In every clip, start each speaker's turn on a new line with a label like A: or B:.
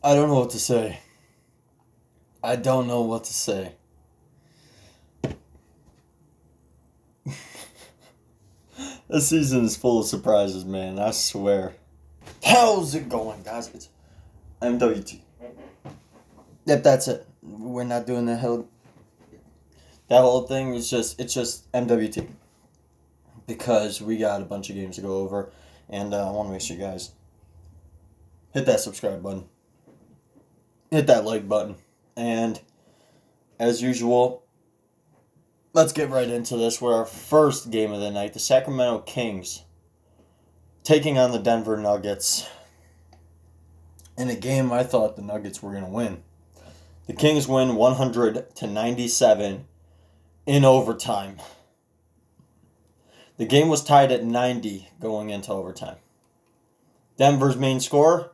A: I don't know what to say. I don't know what to say. This season is full of surprises, man. I swear. How's it going, guys? It's MWT. Yep, that's it. We're not doing that whole thing. It's just MWT because we got a bunch of games to go over, and I want to make sure you guys hit that subscribe button, hit that like button, and as usual, let's get right into this. We're our first game of the night, the Sacramento Kings taking on the Denver Nuggets. In a game I thought the Nuggets were going to win. The Kings win 100-97 in overtime. The game was tied at 90 going into overtime. Denver's main scorer,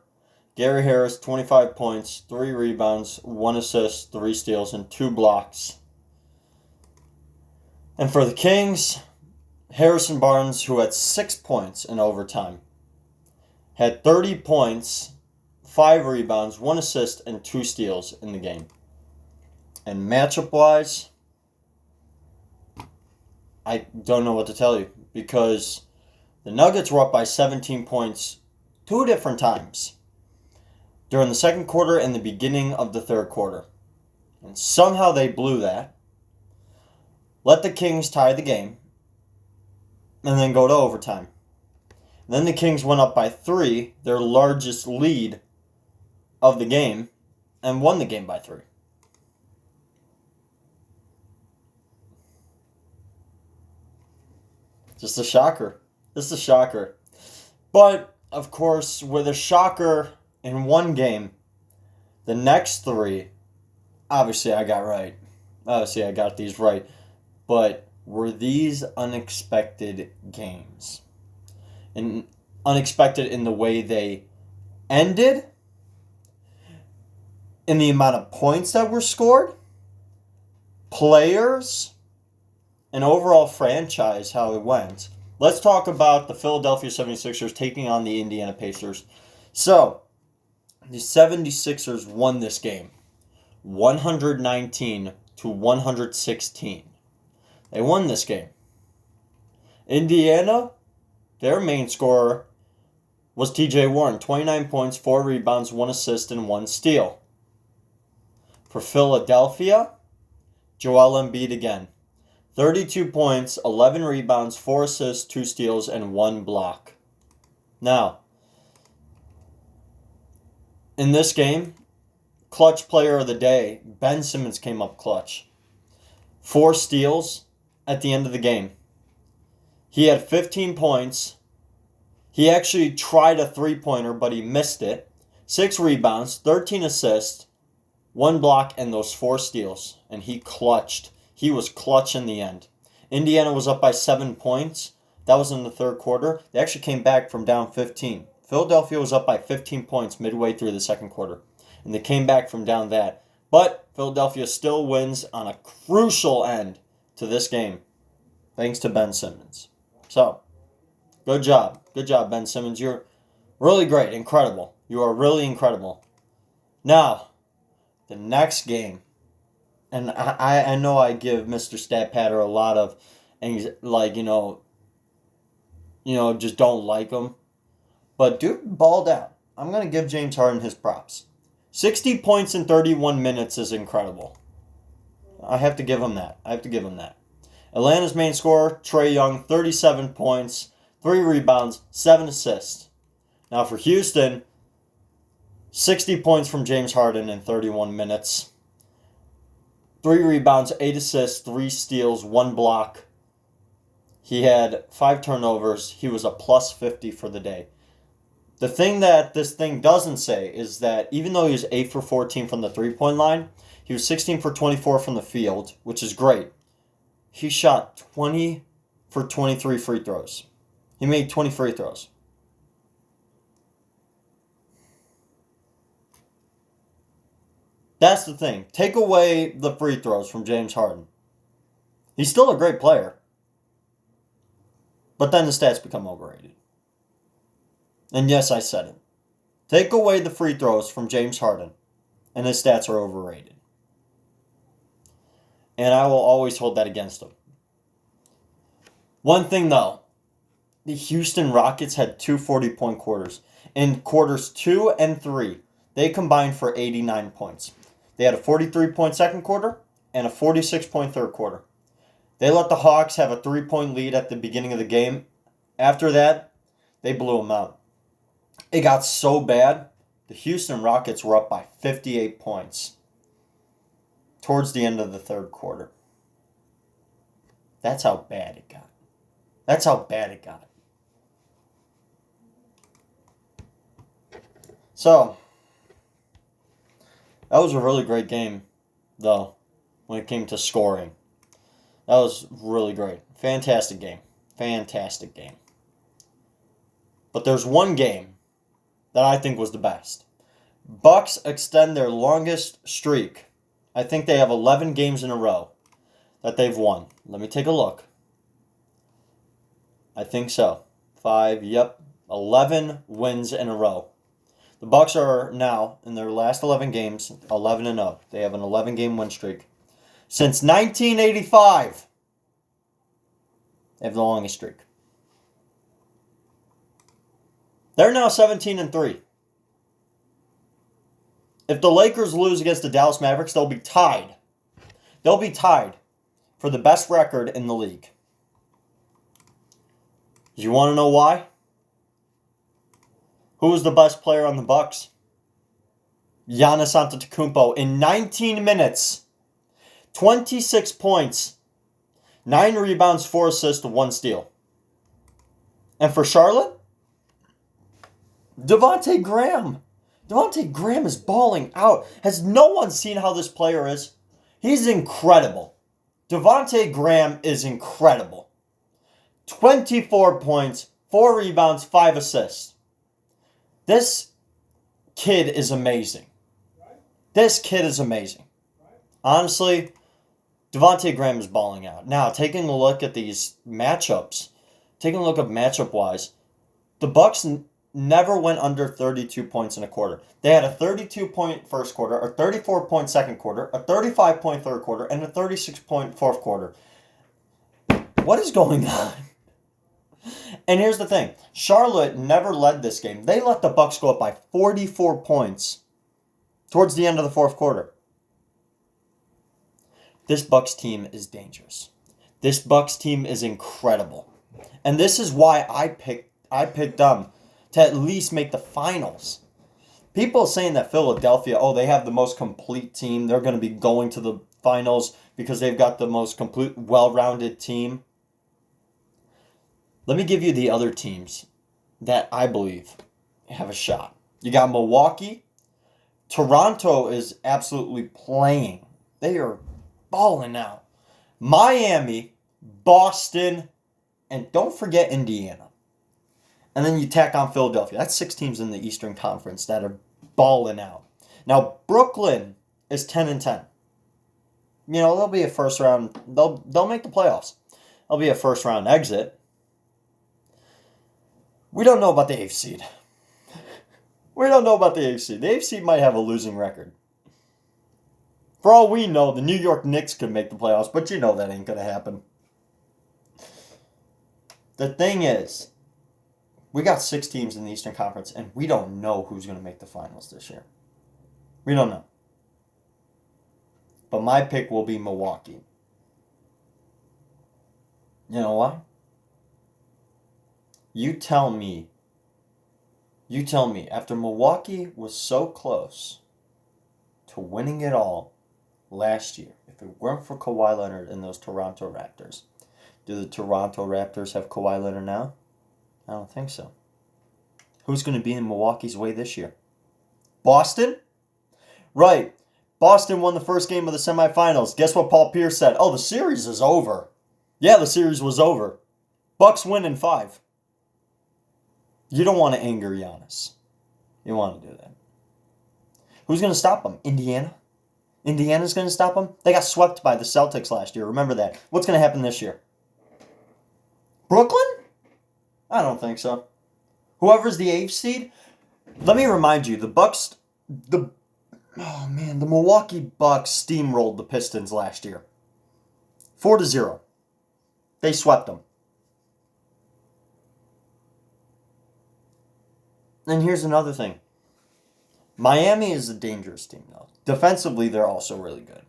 A: Gary Harris, 25 points, 3 rebounds, 1 assist, 3 steals, and 2 blocks. And for the Kings, Harrison Barnes, who had 6 points in overtime, had 30 points, 5 rebounds, 1 assist, and 2 steals in the game. And matchup-wise, I don't know what to tell you because the Nuggets were up by 17 points 2 different times during the second quarter and the beginning of the third quarter. And somehow they blew that, let the Kings tie the game, and then go to overtime. And then the Kings went up by 3, their largest lead of the game, and won the game by 3. Just a shocker. Just a shocker. But, of course, with a shocker in one game, the next 3, obviously I got right. Obviously I got these right. But were these unexpected games? And unexpected in the way they ended? In the amount of points that were scored? Players? And overall franchise, how it went. Let's talk about the Philadelphia 76ers taking on the Indiana Pacers. So, the 76ers won this game 119-116. They won this game. Indiana, their main scorer was TJ Warren, 29 points, 4 rebounds, 1 assist, and 1 steal. For Philadelphia, Joel Embiid again. 32 points, 11 rebounds, 4 assists, 2 steals, and 1 block. Now, in this game, clutch player of the day, Ben Simmons came up clutch. 4 steals at the end of the game. He had 15 points. He actually tried a 3-pointer, but he missed it. 6 rebounds, 13 assists, 1 block, and those 4 steals. And he clutched. He was clutch in the end. Indiana was up by 7 points. That was in the third quarter. They actually came back from down 15. Philadelphia was up by 15 points midway through the second quarter. And they came back from down that. But Philadelphia still wins on a crucial end to this game. Thanks to Ben Simmons. So, good job. Good job, Ben Simmons. You're really great. Incredible. You are really incredible. Now, the next game. And I know I give Mr. Stat Patter a lot of, just don't like him. But dude balled out. I'm going to give James Harden his props. 60 points in 31 minutes is incredible. I have to give him that. Atlanta's main scorer, Trae Young, 37 points, 3 rebounds, 7 assists. Now for Houston, 60 points from James Harden in 31 minutes. 3 rebounds, 8 assists, 3 steals, 1 block. He had 5 turnovers. He was a plus 50 for the day. The thing that this thing doesn't say is that even though he was 8 for 14 from the 3-point line, he was 16 for 24 from the field, which is great. He shot 20 for 23 free throws. He made 20 free throws. That's the thing. Take away the free throws from James Harden. He's still a great player. But then the stats become overrated. And yes, I said it. Take away the free throws from James Harden, and his stats are overrated. And I will always hold that against him. One thing, though, the Houston Rockets had 2 40-point quarters. In quarters 2 and 3, they combined for 89 points. They had a 43-point second quarter and a 46-point third quarter. They let the Hawks have a 3-point lead at the beginning of the game. After that, they blew them out. It got so bad, the Houston Rockets were up by 58 points towards the end of the third quarter. That's how bad it got. That's how bad it got. So, that was a really great game, though, when it came to scoring. That was really great. Fantastic game. Fantastic game. But there's one game that I think was the best. Bucks extend their longest streak. I think they have 11 games in a row that they've won. Let me take a look. I think so. 11 wins in a row. The Bucks are now, in their last 11 games, 11-0. They have an 11-game win streak. Since 1985, they have the longest streak. They're now 17-3. If the Lakers lose against the Dallas Mavericks, they'll be tied. They'll be tied for the best record in the league. Do you want to know why? Who was the best player on the Bucks? Giannis Antetokounmpo in 19 minutes. 26 points, 9 rebounds, 4 assists, 1 steal. And for Charlotte, Devontae Graham. Devontae Graham is balling out. Has no one seen how this player is? He's incredible. Devontae Graham is incredible. 24 points, 4 rebounds, 5 assists. This kid is amazing. This kid is amazing. Honestly, Devontae Graham is balling out. Now, taking a look at these matchups, taking a look at matchup-wise, the Bucks never went under 32 points in a quarter. They had a 32-point first quarter, a 34-point second quarter, a 35-point third quarter, and a 36-point fourth quarter. What is going on? And here's the thing. Charlotte never led this game. They let the Bucks go up by 44 points towards the end of the fourth quarter. This Bucks team is dangerous. This Bucks team is incredible. And this is why I picked them to at least make the finals. People saying that Philadelphia, they have the most complete team. They're going to be going to the finals because they've got the most complete, well-rounded team. Let me give you the other teams that I believe have a shot. You got Milwaukee. Toronto is absolutely playing. They are balling out. Miami, Boston, and don't forget Indiana. And then you tack on Philadelphia. That's 6 teams in the Eastern Conference that are balling out. Now, Brooklyn is 10-10. They'll be a first round. They'll make the playoffs. They'll be a first round exit. We don't know about the 8th seed. We don't know about the 8th seed. The 8th seed might have a losing record. For all we know, the New York Knicks could make the playoffs, but you know that ain't going to happen. The thing is, we got 6 teams in the Eastern Conference, and we don't know who's going to make the finals this year. We don't know. But my pick will be Milwaukee. You know why? You tell me, after Milwaukee was so close to winning it all last year, if it weren't for Kawhi Leonard and those Toronto Raptors, do the Toronto Raptors have Kawhi Leonard now? I don't think so. Who's going to be in Milwaukee's way this year? Boston? Right. Boston won the first game of the semifinals. Guess what Paul Pierce said? The series is over. Yeah, the series was over. Bucks win in 5. You don't want to anger Giannis. You want to do that. Who's going to stop them? Indiana? Indiana's going to stop them? They got swept by the Celtics last year. Remember that. What's going to happen this year? Brooklyn? I don't think so. Whoever's the 8th seed, Let me remind you, the Milwaukee Bucks steamrolled the Pistons last year. 4-0. They swept them. And here's another thing. Miami is a dangerous team, though. Defensively, they're also really good.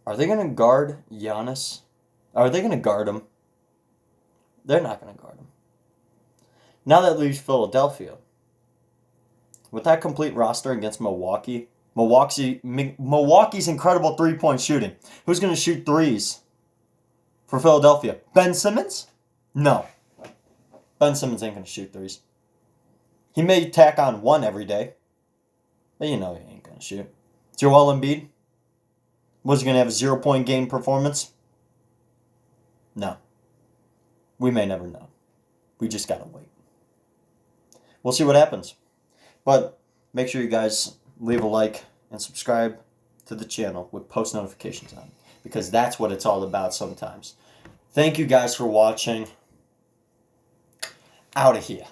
A: Are they going to guard Giannis? Are they going to guard him? They're not going to guard him. Now that leaves Philadelphia. With that complete roster against Milwaukee's incredible three-point shooting. Who's going to shoot threes for Philadelphia? Ben Simmons? No. Ben Simmons ain't going to shoot threes. He may tack on one every day, but you know he ain't going to shoot. Joel Embiid? Was he going to have a 0-point game performance? No. We may never know. We just got to wait. We'll see what happens. But make sure you guys leave a like and subscribe to the channel with post notifications on, because that's what it's all about sometimes. Thank you guys for watching. Out of here.